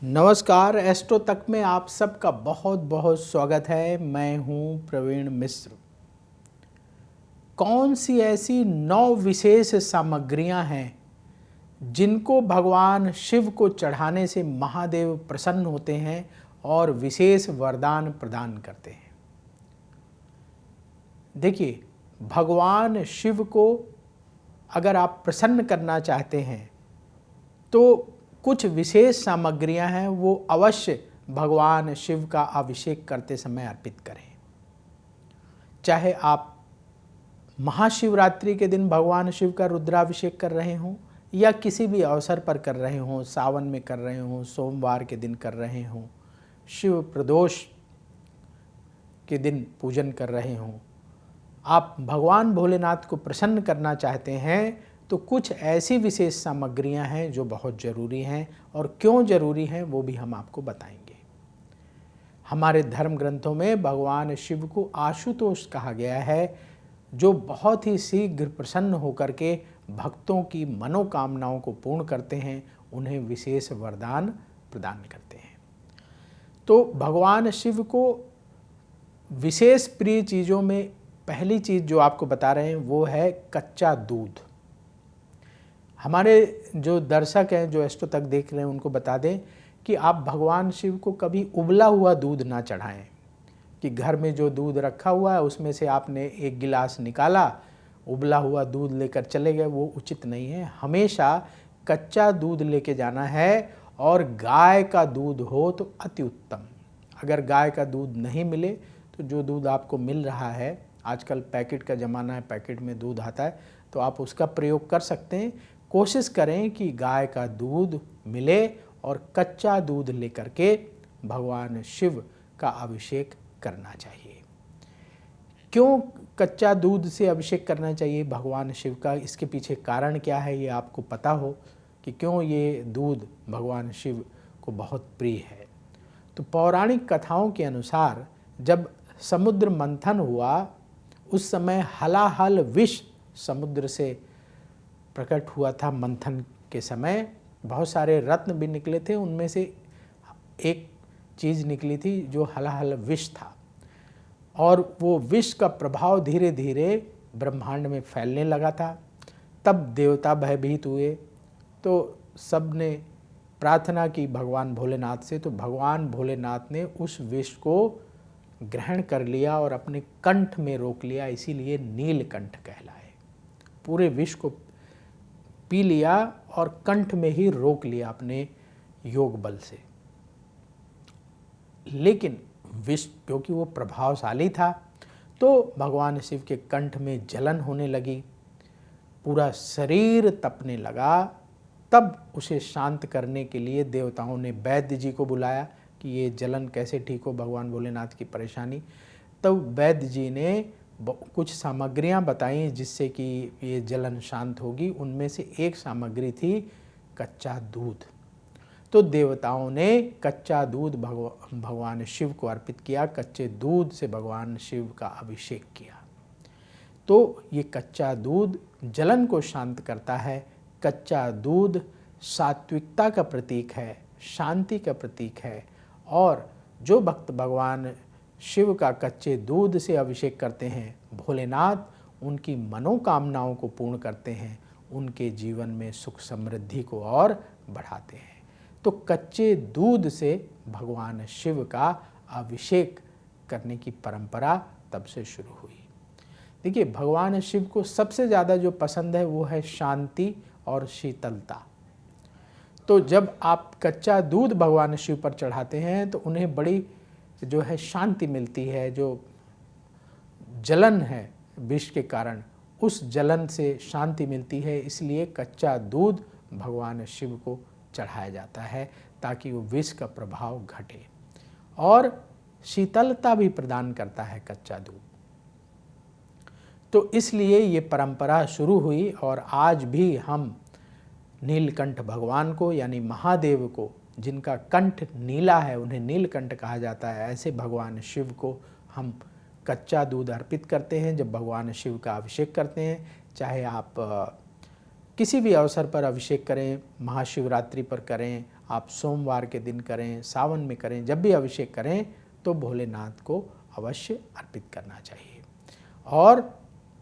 नमस्कार, एस्ट्रो तक में आप सबका बहुत बहुत स्वागत है। मैं हूं प्रवीण मिश्र। कौन सी ऐसी 9 विशेष सामग्रियां हैं जिनको भगवान शिव को चढ़ाने से महादेव प्रसन्न होते हैं और विशेष वरदान प्रदान करते हैं। देखिए, भगवान शिव को अगर आप प्रसन्न करना चाहते हैं तो कुछ विशेष सामग्रियां हैं, वो अवश्य भगवान शिव का अभिषेक करते समय अर्पित करें। चाहे आप महाशिवरात्रि के दिन भगवान शिव का रुद्राभिषेक कर रहे हों या किसी भी अवसर पर कर रहे हों, सावन में कर रहे हों, सोमवार के दिन कर रहे हों, शिव प्रदोष के दिन पूजन कर रहे हों, आप भगवान भोलेनाथ को प्रसन्न करना चाहते हैं तो कुछ ऐसी विशेष सामग्रियां हैं जो बहुत ज़रूरी हैं, और क्यों ज़रूरी हैं वो भी हम आपको बताएंगे। हमारे धर्म ग्रंथों में भगवान शिव को आशुतोष कहा गया है, जो बहुत ही शीघ्र प्रसन्न होकर के भक्तों की मनोकामनाओं को पूर्ण करते हैं, उन्हें विशेष वरदान प्रदान करते हैं। तो भगवान शिव को विशेष प्रिय चीज़ों में पहली चीज़ जो आपको बता रहे हैं वो है कच्चा दूध। हमारे जो दर्शक हैं, जो एस्ट्रो तक देख रहे हैं, उनको बता दें कि आप भगवान शिव को कभी उबला हुआ दूध ना चढ़ाएं, कि घर में जो दूध रखा हुआ है उसमें से आपने एक गिलास निकाला, उबला हुआ दूध लेकर चले गए, वो उचित नहीं है। हमेशा कच्चा दूध लेके जाना है, और गाय का दूध हो तो अति उत्तम। अगर गाय का दूध नहीं मिले तो जो दूध आपको मिल रहा है, आजकल पैकेट का ज़माना है, पैकेट में दूध आता है, तो आप उसका प्रयोग कर सकते हैं। कोशिश करें कि गाय का दूध मिले, और कच्चा दूध लेकर के भगवान शिव का अभिषेक करना चाहिए। क्यों कच्चा दूध से अभिषेक करना चाहिए भगवान शिव का, इसके पीछे कारण क्या है ये आपको पता हो कि क्यों ये दूध भगवान शिव को बहुत प्रिय है। तो पौराणिक कथाओं के अनुसार जब समुद्र मंथन हुआ, उस समय हलाहल विष समुद्र से प्रकट हुआ था। मंथन के समय बहुत सारे रत्न भी निकले थे, उनमें से एक चीज़ निकली थी जो हलाहल विष था, और वो विष का प्रभाव धीरे धीरे ब्रह्मांड में फैलने लगा था। तब देवता भयभीत हुए, तो सब ने प्रार्थना की भगवान भोलेनाथ से, तो भगवान भोलेनाथ ने उस विष को ग्रहण कर लिया और अपने कंठ में रोक लिया, इसीलिए नीलकंठ कहलाए। पूरे विष को पी लिया और कंठ में ही रोक लिया अपने योग बल से। लेकिन विष क्योंकि वो प्रभावशाली था, तो भगवान शिव के कंठ में जलन होने लगी, पूरा शरीर तपने लगा। तब उसे शांत करने के लिए देवताओं ने वैद्य जी को बुलाया कि ये जलन कैसे ठीक हो भगवान भोलेनाथ की परेशानी। तब वैद्य जी ने कुछ सामग्रियां बताई जिससे कि ये जलन शांत होगी। उनमें से एक सामग्री थी कच्चा दूध। तो देवताओं ने कच्चा दूध भगवान शिव को अर्पित किया, कच्चे दूध से भगवान शिव का अभिषेक किया। तो ये कच्चा दूध जलन को शांत करता है। कच्चा दूध सात्विकता का प्रतीक है, शांति का प्रतीक है, और जो भक्त भगवान शिव का कच्चे दूध से अभिषेक करते हैं, भोलेनाथ उनकी मनोकामनाओं को पूर्ण करते हैं, उनके जीवन में सुख समृद्धि को और बढ़ाते हैं। तो कच्चे दूध से भगवान शिव का अभिषेक करने की परंपरा तब से शुरू हुई। देखिए, भगवान शिव को सबसे ज़्यादा जो पसंद है वो है शांति और शीतलता। तो जब आप कच्चा दूध भगवान शिव पर चढ़ाते हैं तो उन्हें बड़ी जो है शांति मिलती है। जो जलन है विष के कारण, उस जलन से शांति मिलती है, इसलिए कच्चा दूध भगवान शिव को चढ़ाया जाता है ताकि वो विष का प्रभाव घटे, और शीतलता भी प्रदान करता है कच्चा दूध। तो इसलिए ये परंपरा शुरू हुई, और आज भी हम नीलकंठ भगवान को यानी महादेव को, जिनका कंठ नीला है उन्हें नीलकंठ कहा जाता है, ऐसे भगवान शिव को हम कच्चा दूध अर्पित करते हैं जब भगवान शिव का अभिषेक करते हैं। चाहे आप किसी भी अवसर पर अभिषेक करें, महाशिवरात्रि पर करें, आप सोमवार के दिन करें, सावन में करें, जब भी अभिषेक करें तो भोलेनाथ को अवश्य अर्पित करना चाहिए। और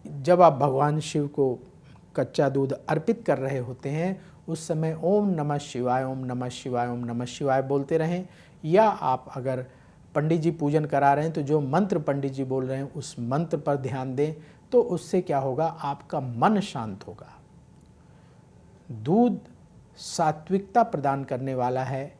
जब आप भगवान शिव को कच्चा दूध अर्पित कर रहे होते हैं उस समय ओम नमः शिवाय, ओम नमः शिवाय, ओम नमः शिवाय बोलते रहें, या आप अगर पंडित जी पूजन करा रहे हैं तो जो मंत्र पंडित जी बोल रहे हैं उस मंत्र पर ध्यान दें, तो उससे क्या होगा, आपका मन शांत होगा। दूध सात्विकता प्रदान करने वाला है,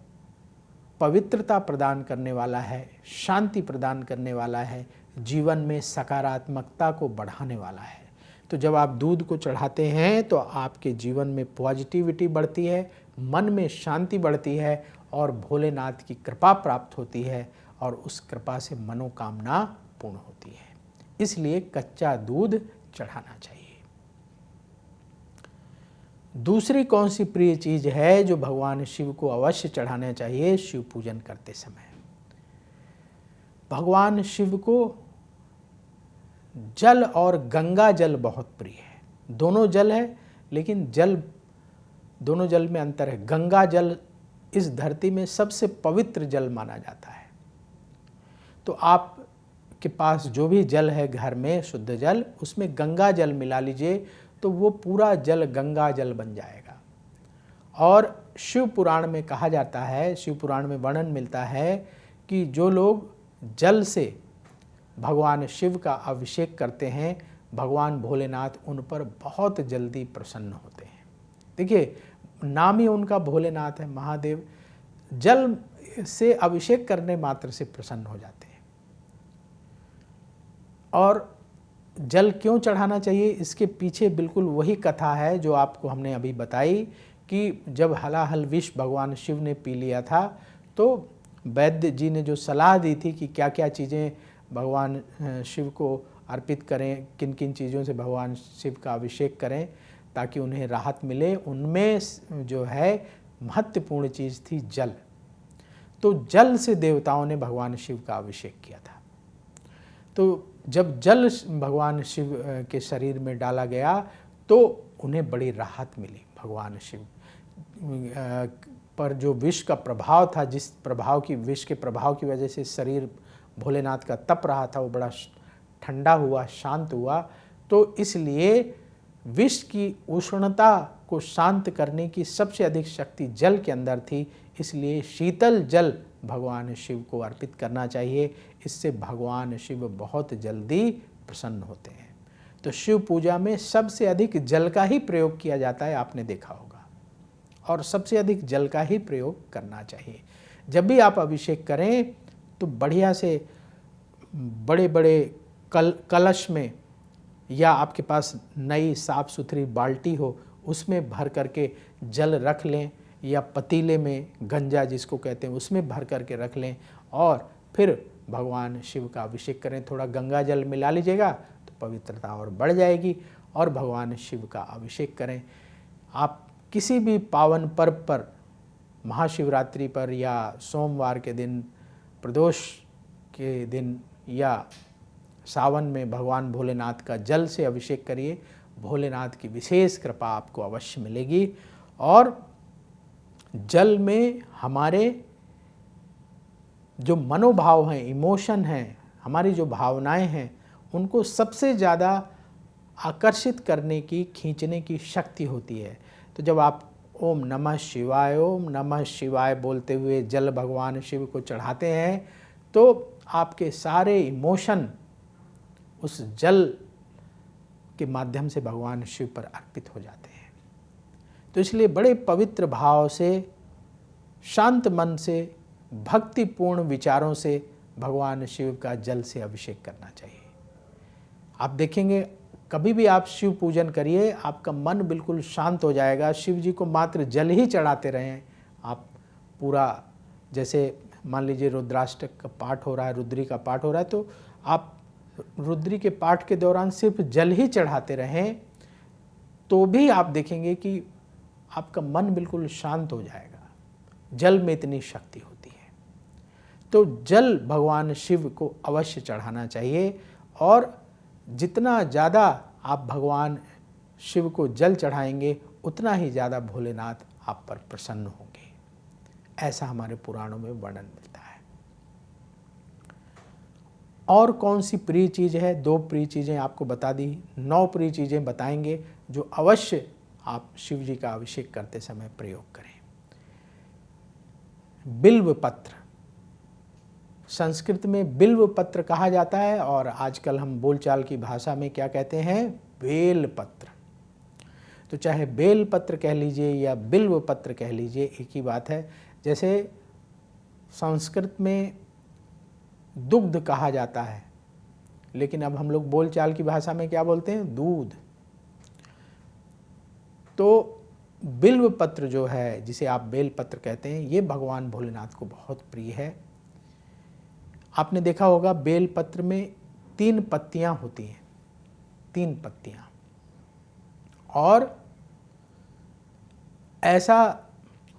पवित्रता प्रदान करने वाला है, शांति प्रदान करने वाला है, जीवन में सकारात्मकता को बढ़ाने वाला है। तो जब आप दूध को चढ़ाते हैं तो आपके जीवन में पॉजिटिविटी बढ़ती है, मन में शांति बढ़ती है और भोलेनाथ की कृपा प्राप्त होती है और उस कृपा से मनोकामना पूर्ण होती है। इसलिए कच्चा दूध चढ़ाना चाहिए। दूसरी कौन सी प्रिय चीज है जो भगवान शिव को अवश्य चढ़ाना चाहिए शिव पूजन करते समय? भगवान शिव को जल और गंगा जल बहुत प्रिय है। दोनों जल है लेकिन दोनों जल में अंतर है। गंगा जल इस धरती में सबसे पवित्र जल माना जाता है। तो आपके पास जो भी जल है घर में शुद्ध जल, उसमें गंगा जल मिला लीजिए तो वो पूरा जल गंगा जल बन जाएगा। और शिव पुराण में कहा जाता है, शिव पुराण में वर्णन मिलता है कि जो लोग जल से भगवान शिव का अभिषेक करते हैं, भगवान भोलेनाथ उन पर बहुत जल्दी प्रसन्न होते हैं। देखिए, नाम ही उनका भोलेनाथ है, महादेव। जल से अभिषेक करने मात्र से प्रसन्न हो जाते हैं। और जल क्यों चढ़ाना चाहिए, इसके पीछे बिल्कुल वही कथा है जो आपको हमने अभी बताई कि जब हलाहल विष भगवान शिव ने पी लिया था तो वैद्य जी ने जो सलाह दी थी कि क्या क्या चीज़ें भगवान शिव को अर्पित करें, किन किन चीज़ों से भगवान शिव का अभिषेक करें ताकि उन्हें राहत मिले, उनमें जो है महत्वपूर्ण चीज़ थी जल। तो जल से देवताओं ने भगवान शिव का अभिषेक किया था। तो जब जल भगवान शिव के शरीर में डाला गया तो उन्हें बड़ी राहत मिली। भगवान शिव पर जो विष का प्रभाव था, जिस विष के प्रभाव की वजह से शरीर भोलेनाथ का तप रहा था, वो बड़ा ठंडा हुआ, शांत हुआ। तो इसलिए विष की उष्णता को शांत करने की सबसे अधिक शक्ति जल के अंदर थी। इसलिए शीतल जल भगवान शिव को अर्पित करना चाहिए। इससे भगवान शिव बहुत जल्दी प्रसन्न होते हैं। तो शिव पूजा में सबसे अधिक जल का ही प्रयोग किया जाता है, आपने देखा होगा, और सबसे अधिक जल का ही प्रयोग करना चाहिए। जब भी आप अभिषेक करें तो बढ़िया से बड़े बड़े कलश में, या आपके पास नई साफ़ सुथरी बाल्टी हो उसमें भर करके जल रख लें, या पतीले में गंजा जिसको कहते हैं उसमें भर करके रख लें और फिर भगवान शिव का अभिषेक करें। थोड़ा गंगा जल मिला लीजिएगा तो पवित्रता और बढ़ जाएगी और भगवान शिव का अभिषेक करें। आप किसी भी पावन पर्व पर, महाशिवरात्रि पर या सोमवार के दिन, प्रदोष के दिन या सावन में भगवान भोलेनाथ का जल से अभिषेक करिए। भोलेनाथ की विशेष कृपा आपको अवश्य मिलेगी। और जल में हमारे जो मनोभाव हैं, इमोशन हैं, हमारी जो भावनाएं हैं, उनको सबसे ज़्यादा आकर्षित करने की, खींचने की शक्ति होती है। तो जब आप ओम नमः शिवाय, ओम नमः शिवाय बोलते हुए जल भगवान शिव को चढ़ाते हैं तो आपके सारे इमोशन उस जल के माध्यम से भगवान शिव पर अर्पित हो जाते हैं। तो इसलिए बड़े पवित्र भाव से, शांत मन से, भक्तिपूर्ण विचारों से भगवान शिव का जल से अभिषेक करना चाहिए। आप देखेंगे, कभी भी आप शिव पूजन करिए, आपका मन बिल्कुल शांत हो जाएगा। शिव जी को मात्र जल ही चढ़ाते रहें। आप पूरा, जैसे मान लीजिए रुद्राष्टक का पाठ हो रहा है, रुद्री का पाठ हो रहा है, तो आप रुद्री के पाठ के दौरान सिर्फ जल ही चढ़ाते रहें तो भी आप देखेंगे कि आपका मन बिल्कुल शांत हो जाएगा। जल में इतनी शक्ति होती है। तो जल भगवान शिव को अवश्य चढ़ाना चाहिए और जितना ज़्यादा आप भगवान शिव को जल चढ़ाएंगे उतना ही ज़्यादा भोलेनाथ आप पर प्रसन्न होंगे। ऐसा हमारे पुराणों में वर्णन मिलता है। और कौन सी प्रिय चीज़ है? 2 प्रिय चीज़ें आपको बता दी, 9 प्रिय चीज़ें बताएंगे जो अवश्य आप शिव जी का अभिषेक करते समय प्रयोग करें। बिल्व पत्र, संस्कृत में बिल्व पत्र कहा जाता है और आजकल हम बोलचाल की भाषा में क्या कहते हैं? बेल पत्र। तो चाहे बेल पत्र कह लीजिए या बिल्व पत्र कह लीजिए, एक ही बात है। जैसे संस्कृत में दुग्ध कहा जाता है, लेकिन अब हम लोग बोलचाल की भाषा में क्या बोलते हैं? दूध। तो बिल्व पत्र जो है, जिसे आप बेल पत्र कहते हैं, ये भगवान भोलेनाथ को बहुत प्रिय है। आपने देखा होगा बेल पत्र में 3 पत्तियां होती हैं, 3 पत्तियां। और ऐसा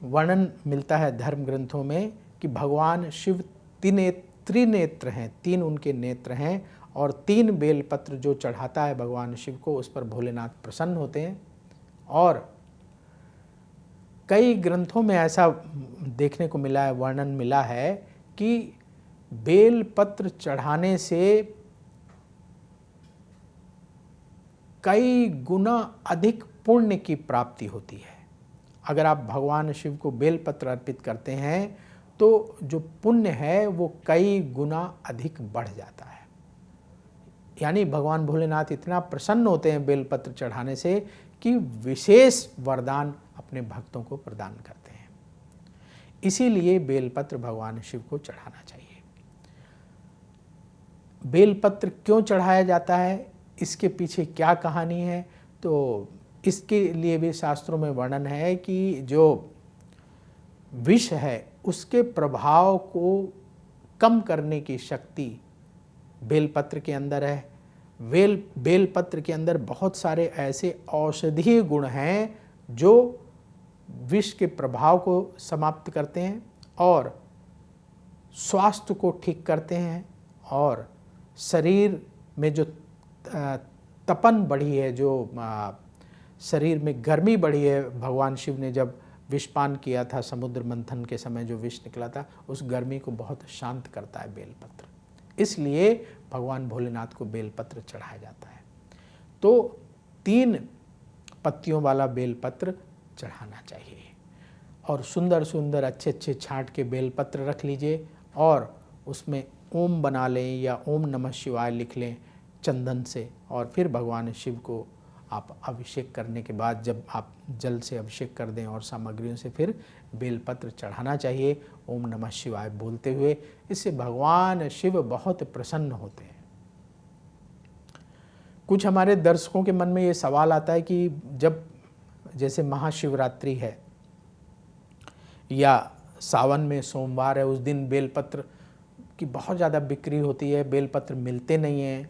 वर्णन मिलता है धर्म ग्रंथों में कि भगवान शिव त्रिनेत्र हैं, 3 उनके नेत्र हैं और 3 बेलपत्र जो चढ़ाता है भगवान शिव को, उस पर भोलेनाथ प्रसन्न होते हैं। और कई ग्रंथों में ऐसा देखने को मिला है, वर्णन मिला है कि बेलपत्र चढ़ाने से कई गुना अधिक पुण्य की प्राप्ति होती है। अगर आप भगवान शिव को बेलपत्र अर्पित करते हैं तो जो पुण्य है वो कई गुना अधिक बढ़ जाता है। यानी भगवान भोलेनाथ इतना प्रसन्न होते हैं बेलपत्र चढ़ाने से कि विशेष वरदान अपने भक्तों को प्रदान करते हैं। इसीलिए बेलपत्र भगवान शिव को चढ़ाना चाहिए। बेलपत्र क्यों चढ़ाया जाता है, इसके पीछे क्या कहानी है? तो इसके लिए भी शास्त्रों में वर्णन है कि जो विष है उसके प्रभाव को कम करने की शक्ति बेलपत्र के अंदर है। बेलपत्र के अंदर बहुत सारे ऐसे औषधीय गुण हैं जो विष के प्रभाव को समाप्त करते हैं और स्वास्थ्य को ठीक करते हैं। और शरीर में जो तपन बढ़ी है, जो शरीर में गर्मी बढ़ी है, भगवान शिव ने जब विषपान किया था समुद्र मंथन के समय जो विष निकला था, उस गर्मी को बहुत शांत करता है बेलपत्र। इसलिए भगवान भोलेनाथ को बेलपत्र चढ़ाया जाता है। तो 3 पत्तियों वाला बेलपत्र चढ़ाना चाहिए और सुंदर सुंदर अच्छे अच्छे छांट के बेलपत्र रख लीजिए और उसमें ओम बना लें या ओम नमः शिवाय लिख लें चंदन से। और फिर भगवान शिव को आप अभिषेक करने के बाद जब आप जल से अभिषेक कर दें और सामग्रियों से फिर बेलपत्र चढ़ाना चाहिए ओम नमः शिवाय बोलते हुए। इससे भगवान शिव बहुत प्रसन्न होते हैं। कुछ हमारे दर्शकों के मन में ये सवाल आता है कि जब जैसे महाशिवरात्रि है या सावन में सोमवार है, उस दिन बेलपत्र की बहुत ज़्यादा बिक्री होती है, बेलपत्र मिलते नहीं हैं।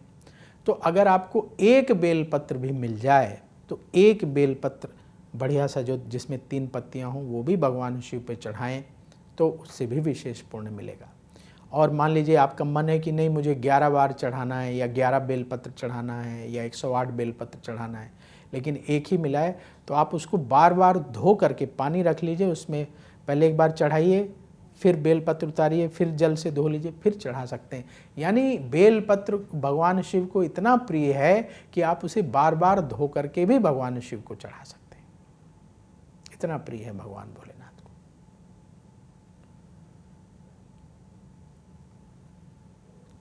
तो अगर आपको एक बेलपत्र भी मिल जाए तो एक बेलपत्र बढ़िया सा जो जिसमें 3 पत्तियां हों वो भी भगवान शिव पे चढ़ाएं तो उससे भी विशेष पुण्य मिलेगा। और मान लीजिए आपका मन है कि नहीं मुझे 11 बार चढ़ाना है या 11 बेलपत्र चढ़ाना है या 108 बेलपत्र चढ़ाना है, लेकिन एक ही मिला है, तो आप उसको बार बार धो करके पानी रख लीजिए, उसमें पहले एक बार चढ़ाइए, फिर बेलपत्र उतारिए, फिर जल से धो लीजिए, फिर चढ़ा सकते हैं। यानी बेलपत्र भगवान शिव को इतना प्रिय है कि आप उसे बार बार धो करके भी भगवान शिव को चढ़ा सकते हैं, इतना प्रिय है भगवान भोलेनाथ को।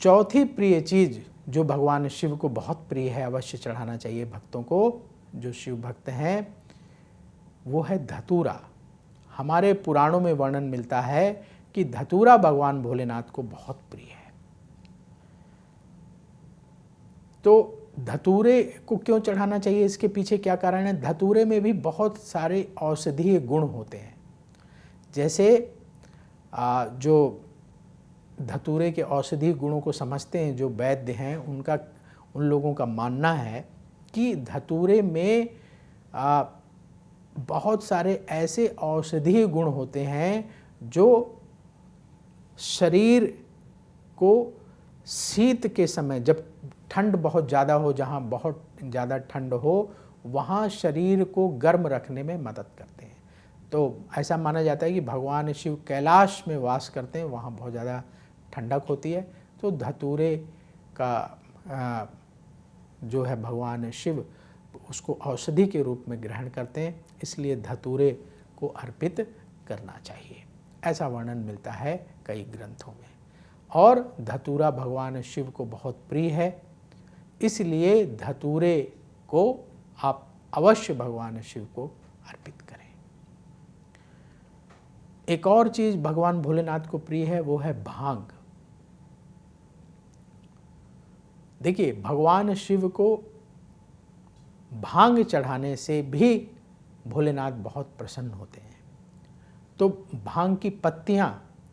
चौथी प्रिय चीज जो भगवान शिव को बहुत प्रिय है, अवश्य चढ़ाना चाहिए भक्तों को, जो शिव भक्त हैं, वो है धतूरा। हमारे पुराणों में वर्णन मिलता है कि धतूरा भगवान भोलेनाथ को बहुत प्रिय है। तो धतूरे को क्यों चढ़ाना चाहिए, इसके पीछे क्या कारण है? धतूरे में भी बहुत सारे औषधीय गुण होते हैं। जैसे जो धतूरे के औषधीय गुणों को समझते हैं जो वैद्य हैं, उन लोगों का मानना है कि धतूरे में बहुत सारे ऐसे औषधीय गुण होते हैं जो शरीर को शीत के समय, जब ठंड बहुत ज़्यादा हो, जहाँ बहुत ज़्यादा ठंड हो, वहाँ शरीर को गर्म रखने में मदद करते हैं। तो ऐसा माना जाता है कि भगवान शिव कैलाश में वास करते हैं, वहाँ बहुत ज़्यादा ठंडक होती है। तो धतूरे का जो है भगवान शिव उसको औषधि के रूप में ग्रहण करते हैं, इसलिए धतूरे को अर्पित करना चाहिए, ऐसा वर्णन मिलता है कई ग्रंथों में। और धतूरा भगवान शिव को बहुत प्रिय है, इसलिए धतूरे को आप अवश्य भगवान शिव को अर्पित करें। एक और चीज़ भगवान भोलेनाथ को प्रिय है, वो है भांग। देखिए, भगवान शिव को भांग चढ़ाने से भी भोलेनाथ बहुत प्रसन्न होते हैं। तो भांग की पत्तियां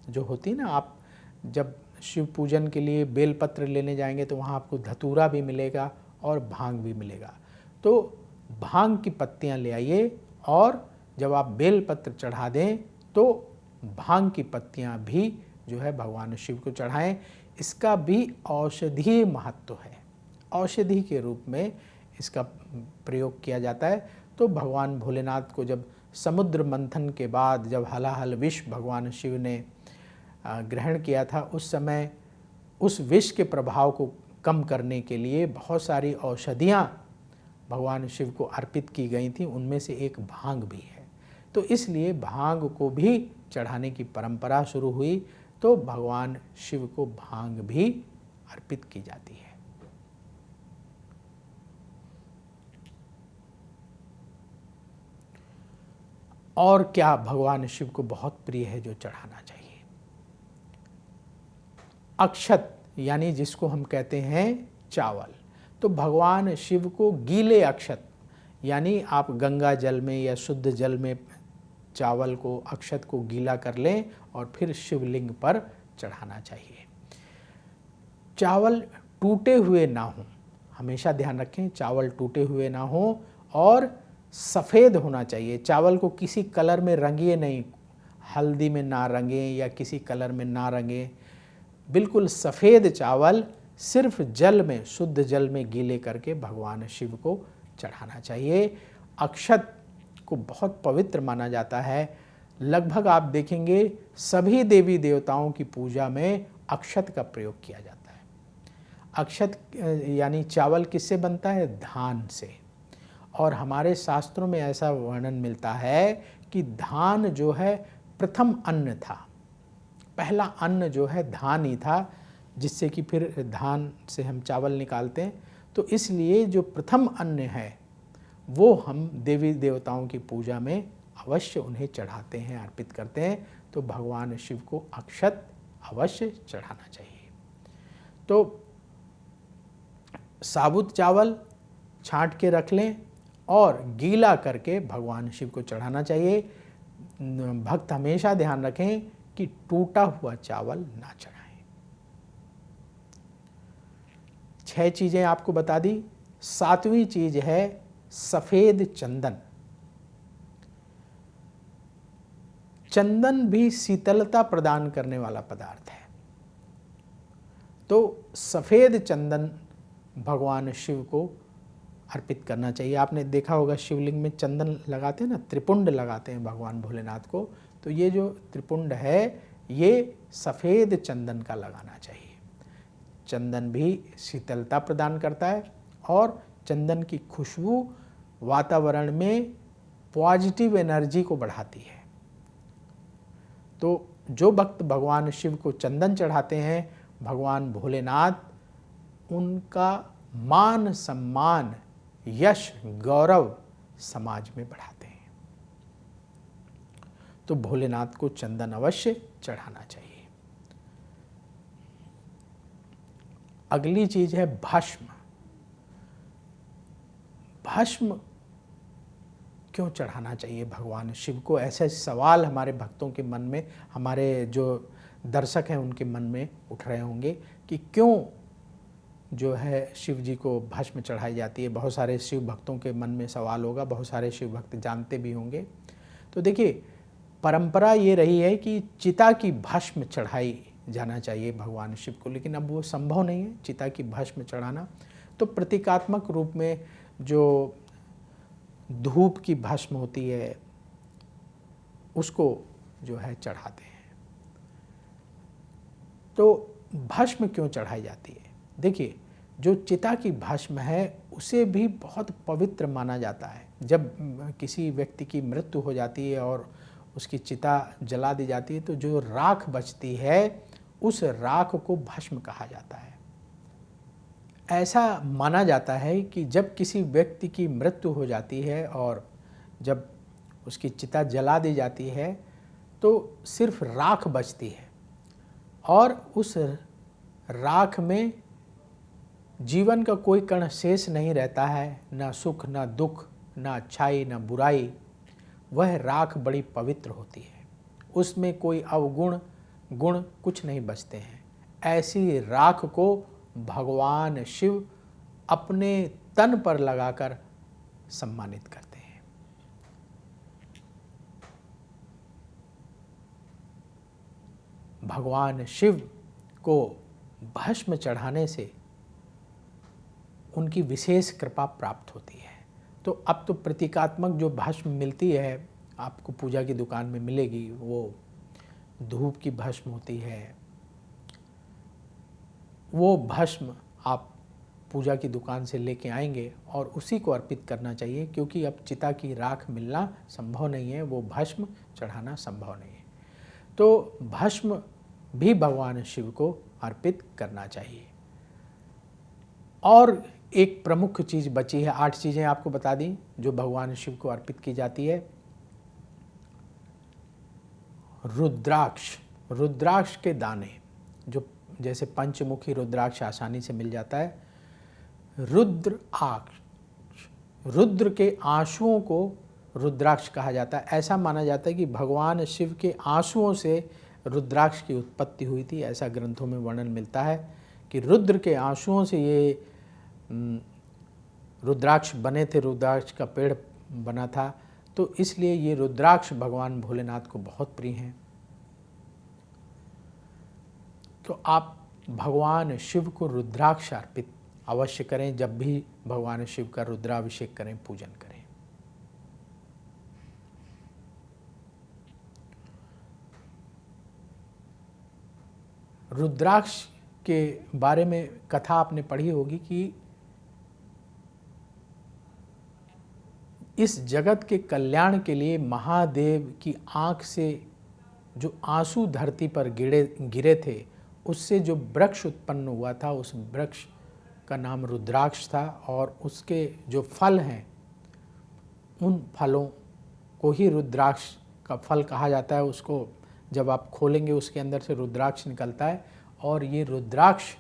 जो होती ना, आप जब शिव पूजन के लिए बेलपत्र लेने जाएंगे तो वहाँ आपको धतूरा भी मिलेगा और भांग भी मिलेगा। तो भांग की पत्तियां ले आइए और जब आप बेलपत्र चढ़ा दें तो भांग की पत्तियां भी जो है भगवान शिव को चढ़ाएं। इसका भी औषधीय महत्व है, औषधि के रूप में इसका प्रयोग किया जाता है। तो भगवान भोलेनाथ को जब समुद्र मंथन के बाद जब हलाहल विष भगवान शिव ने ग्रहण किया था, उस समय उस विष के प्रभाव को कम करने के लिए बहुत सारी औषधियाँ भगवान शिव को अर्पित की गई थी, उनमें से एक भांग भी है। तो इसलिए भांग को भी चढ़ाने की परंपरा शुरू हुई, तो भगवान शिव को भांग भी अर्पित की जाती है। और क्या भगवान शिव को बहुत प्रिय है जो चढ़ाना चाहिए? अक्षत, यानी जिसको हम कहते हैं चावल। तो भगवान शिव को गीले अक्षत, यानी आप गंगा जल में या शुद्ध जल में चावल को, अक्षत को गीला कर लें और फिर शिवलिंग पर चढ़ाना चाहिए। चावल टूटे हुए ना हों, हमेशा ध्यान रखें, चावल टूटे हुए ना हों और सफ़ेद होना चाहिए। चावल को किसी कलर में रंगिए नहीं, हल्दी में ना रंगें या किसी कलर में ना रंगें, बिल्कुल सफ़ेद चावल सिर्फ जल में, शुद्ध जल में गीले करके भगवान शिव को चढ़ाना चाहिए। अक्षत को बहुत पवित्र माना जाता है। लगभग आप देखेंगे सभी देवी देवताओं की पूजा में अक्षत का प्रयोग किया जाता है। अक्षत यानी चावल किससे बनता है? धान से। और हमारे शास्त्रों में ऐसा वर्णन मिलता है कि धान जो है प्रथम अन्न था, पहला अन्न जो है धान ही था, जिससे कि फिर धान से हम चावल निकालते हैं। तो इसलिए जो प्रथम अन्न है वो हम देवी देवताओं की पूजा में अवश्य उन्हें चढ़ाते हैं, अर्पित करते हैं। तो भगवान शिव को अक्षत अवश्य चढ़ाना चाहिए। तो साबुत चावल छांट के रख लें और गीला करके भगवान शिव को चढ़ाना चाहिए। भक्त हमेशा ध्यान रखें कि टूटा हुआ चावल ना चढ़ाएं। 6 चीज़ें आपको बता दी। 7वीं चीज़ है सफ़ेद चंदन। चंदन भी शीतलता प्रदान करने वाला पदार्थ है। तो सफ़ेद चंदन भगवान शिव को अर्पित करना चाहिए। आपने देखा होगा शिवलिंग में चंदन लगाते हैं ना, त्रिपुंड लगाते हैं भगवान भोलेनाथ को। तो ये जो त्रिपुंड है ये सफ़ेद चंदन का लगाना चाहिए। चंदन भी शीतलता प्रदान करता है और चंदन की खुशबू वातावरण में पॉजिटिव एनर्जी को बढ़ाती है। तो जो भक्त भगवान शिव को चंदन चढ़ाते हैं, भगवान भोलेनाथ उनका मान सम्मान, यश, गौरव समाज में बढ़ाते हैं। तो भोलेनाथ को चंदन अवश्य चढ़ाना चाहिए। अगली चीज है भस्म। भस्म क्यों चढ़ाना चाहिए भगवान शिव को? ऐसे सवाल हमारे भक्तों के मन में, हमारे जो दर्शक हैं उनके मन में उठ रहे होंगे कि क्यों जो है शिव जी को भस्म चढ़ाई जाती है। बहुत सारे शिव भक्तों के मन में सवाल होगा, बहुत सारे शिव भक्त जानते भी होंगे। तो देखिए, परंपरा ये रही है कि चिता की भस्म चढ़ाई जाना चाहिए भगवान शिव को, लेकिन अब वो संभव नहीं है चिता की भस्म चढ़ाना। तो प्रतीकात्मक रूप में जो धूप की भस्म होती है, उसको जो है चढ़ाते हैं। तो भस्म क्यों चढ़ाई जाती है? देखिए, जो चिता की भस्म है उसे भी बहुत पवित्र माना जाता है। जब किसी व्यक्ति की मृत्यु हो जाती है और उसकी चिता जला दी जाती है तो जो राख बचती है उस राख को भस्म कहा जाता है। ऐसा माना जाता है कि जब किसी व्यक्ति की मृत्यु हो जाती है और जब उसकी चिता जला दी जाती है तो सिर्फ राख बचती है और उस राख में जीवन का कोई कण शेष नहीं रहता है, ना सुख ना दुख, ना अच्छाई ना बुराई। वह राख बड़ी पवित्र होती है, उसमें कोई अवगुण गुण कुछ नहीं बचते हैं। ऐसी राख को भगवान शिव अपने तन पर लगाकर सम्मानित करते हैं। भगवान शिव को भस्म चढ़ाने से उनकी विशेष कृपा प्राप्त होती है। तो अब तो प्रतीकात्मक जो भस्म मिलती है आपको पूजा की दुकान में मिलेगी, वो धूप की भस्म होती है। वो भस्म आप पूजा की दुकान से लेके आएंगे और उसी को अर्पित करना चाहिए, क्योंकि अब चिता की राख मिलना संभव नहीं है, वो भस्म चढ़ाना संभव नहीं है। तो भस्म भी भगवान शिव को अर्पित करना चाहिए। और एक प्रमुख चीज़ बची है, 8 चीज़ें आपको बता दी जो भगवान शिव को अर्पित की जाती है। रुद्राक्ष, रुद्राक्ष के दाने, जो जैसे पंचमुखी रुद्राक्ष आसानी से मिल जाता है। रुद्राक्ष, रुद्र के आंसुओं को रुद्राक्ष कहा जाता है। ऐसा माना जाता है कि भगवान शिव के आंसुओं से रुद्राक्ष की उत्पत्ति हुई थी। ऐसा ग्रंथों में वर्णन मिलता है कि रुद्र के आंसुओं से ये रुद्राक्ष बने थे, रुद्राक्ष का पेड़ बना था। तो इसलिए ये रुद्राक्ष भगवान भोलेनाथ को बहुत प्रिय हैं। तो आप भगवान शिव को रुद्राक्ष अर्पित अवश्य करें जब भी भगवान शिव का रुद्राभिषेक करें, पूजन करें। रुद्राक्ष के बारे में कथा आपने पढ़ी होगी कि इस जगत के कल्याण के लिए महादेव की आँख से जो आंसू धरती पर गिरे थे, उससे जो वृक्ष उत्पन्न हुआ था, उस वृक्ष का नाम रुद्राक्ष था। और उसके जो फल हैं, उन फलों को ही रुद्राक्ष का फल कहा जाता है। उसको जब आप खोलेंगे उसके अंदर से रुद्राक्ष निकलता है। और ये रुद्राक्ष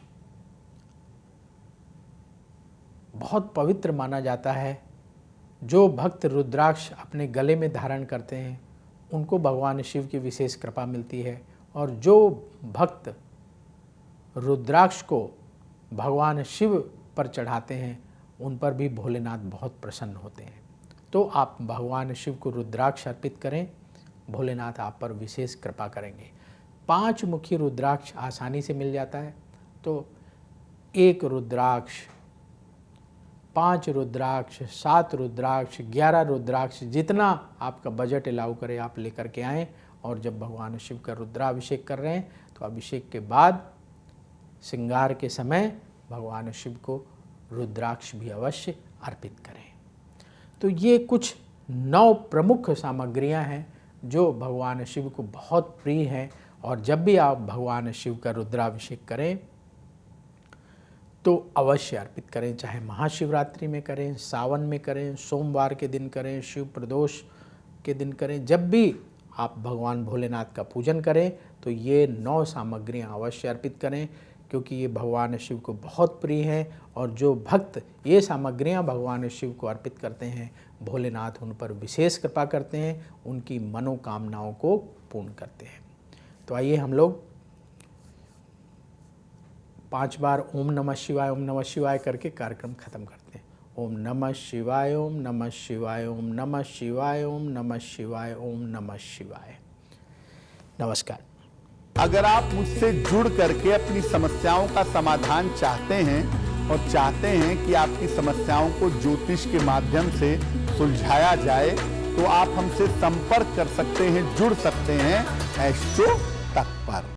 बहुत पवित्र माना जाता है। जो भक्त रुद्राक्ष अपने गले में धारण करते हैं उनको भगवान शिव की विशेष कृपा मिलती है। और जो भक्त रुद्राक्ष को भगवान शिव पर चढ़ाते हैं उन पर भी भोलेनाथ बहुत प्रसन्न होते हैं। तो आप भगवान शिव को रुद्राक्ष अर्पित करें, भोलेनाथ आप पर विशेष कृपा करेंगे। 5 मुखी रुद्राक्ष आसानी से मिल जाता है। तो 1 रुद्राक्ष, 5 रुद्राक्ष, 7 रुद्राक्ष, 11 रुद्राक्ष, जितना आपका बजट अलाउ करे आप लेकर के आएँ। और जब भगवान शिव का रुद्राभिषेक कर रहे हैं तो अभिषेक के बाद श्रृंगार के समय भगवान शिव को रुद्राक्ष भी अवश्य अर्पित करें। तो ये कुछ 9 प्रमुख सामग्रियां हैं जो भगवान शिव को बहुत प्रिय हैं। और जब भी आप भगवान शिव का रुद्राभिषेक करें तो अवश्य अर्पित करें, चाहे महाशिवरात्रि में करें, सावन में करें, सोमवार के दिन करें, शिव प्रदोष के दिन करें। जब भी आप भगवान भोलेनाथ का पूजन करें तो ये 9 सामग्रियां अवश्य अर्पित करें, क्योंकि ये भगवान शिव को बहुत प्रिय हैं। और जो भक्त ये सामग्रियां भगवान शिव को अर्पित करते हैं, भोलेनाथ उन पर विशेष कृपा करते हैं, उनकी मनोकामनाओं को पूर्ण करते हैं। तो आइए हम लोग 5 बार ओम नमः शिवाय करके कार्यक्रम खत्म करते हैं। ओम नमः शिवाय, ओम नमः शिवाय, ओम नमः शिवाय, ओम नमः शिवाय, ओम नमः शिवाय। नमस्कार। अगर आप मुझसे जुड़ करके अपनी समस्याओं का समाधान चाहते हैं और चाहते हैं कि आपकी समस्याओं को ज्योतिष के माध्यम से सुलझाया जाए, तो आप हमसे संपर्क कर सकते हैं, जुड़ सकते हैं एस्ट्रो तक पर।